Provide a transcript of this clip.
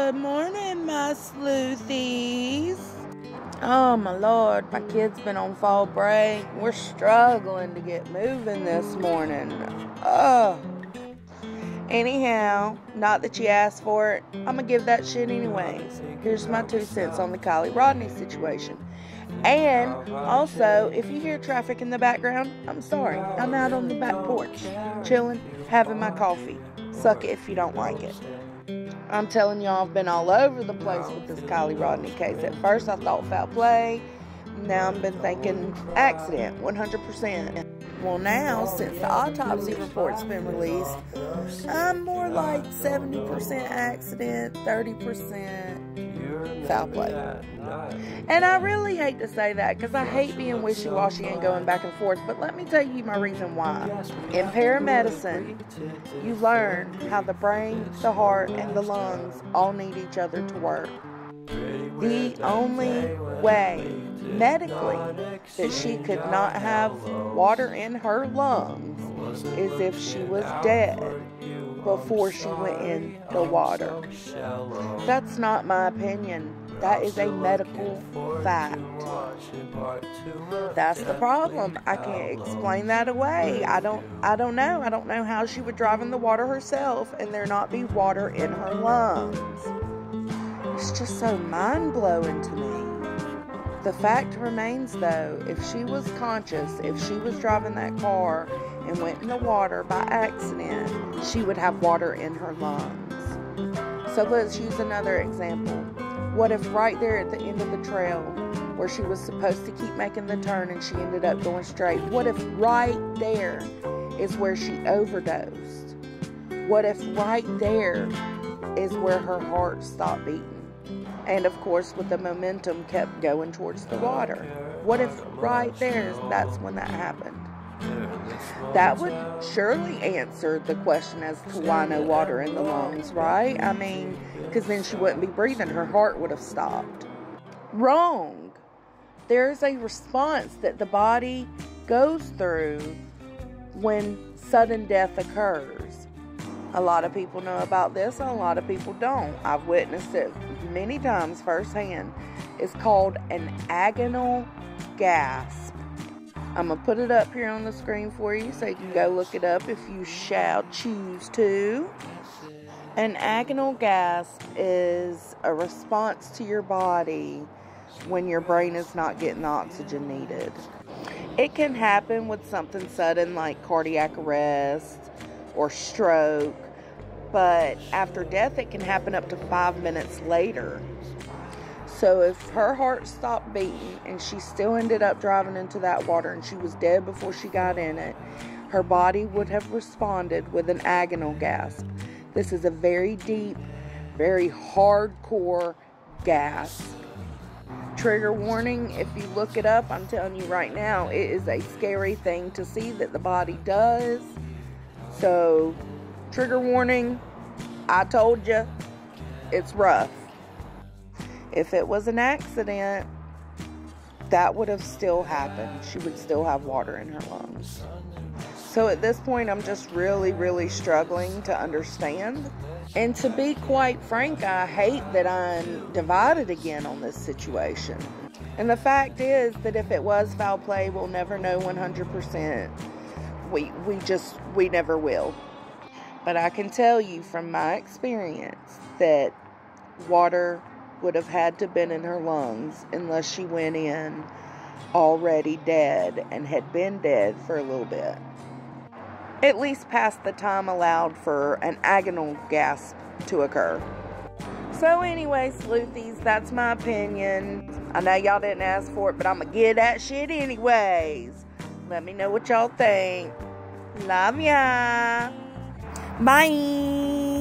Good morning, my sleuthies. Oh my Lord, my kid's been on fall break. We're struggling to get moving this morning. Anyhow, not that you asked for it, I'm gonna give that shit anyways. Here's my 2 cents on the Kylie Rodney situation. And also, if you hear traffic in the background, I'm sorry. I'm out on the back porch, chilling, having my coffee. Suck it if you don't like it. I'm telling y'all, I've been all over the place with this Kylie Rodney case. At first, I thought foul play. Now I've been thinking accident, 100%. Well, now, since the autopsy report's been released, I'm more like 70% accident, 30% foul play. And I really hate to say that because I hate being wishy-washy and going back and forth, but let me tell you my reason why. In paramedicine, you learn how the brain, the heart, and the lungs all need each other to work. The only way medically that she could not have water in her lungs is if she was dead before she went in the water. That's not my opinion. That is a medical fact. That's the problem. I can't explain that away. I don't know. I don't know how she would drive in the water herself and there not be water in her lungs. It's just so mind-blowing to me. The fact remains, though, if she was conscious, if she was driving that car and went in the water by accident, she would have water in her lungs. So let's use another example. What if right there at the end of the trail, where she was supposed to keep making the turn and she ended up going straight, what if right there is where she overdosed? What if right there is where her heart stopped beating? And of course, with the momentum kept going towards the water. What if right there, that's when that happened? That would surely answer the question as to why no water in the lungs, right? I mean, because then she wouldn't be breathing. Her heart would have stopped. Wrong. There's a response that the body goes through when sudden death occurs. A lot of people know about this, and a lot of people don't. I've witnessed it many times firsthand. It's called an agonal gasp. I'm going to put it up here on the screen for you so you can go look it up if you shall choose to. An agonal gasp is a response to your body when your brain is not getting the oxygen needed. It can happen with something sudden like cardiac arrest or stroke, but after death it can happen up to 5 minutes later. So if her heart stopped beating and she still ended up driving into that water and she was dead before she got in it, her body would have responded with an agonal gasp. This is a very deep, very hardcore gasp. Trigger warning, if you look it up, I'm telling you right now, it is a scary thing to see that the body does. So, trigger warning, I told you, it's rough. If it was an accident, that would have still happened. She would still have water in her lungs. So at this point, I'm just really, really struggling to understand. And to be quite frank, I hate that I'm divided again on this situation. And the fact is that if it was foul play, we'll never know 100%. We never will. But I can tell you from my experience that water would have had to been in her lungs unless she went in already dead and had been dead for a little bit. At least past the time allowed for an agonal gasp to occur. So anyway, sleuthies, that's my opinion. I know y'all didn't ask for it, but I'm gonna get that shit anyways. Let me know what y'all think. Love ya. Bye.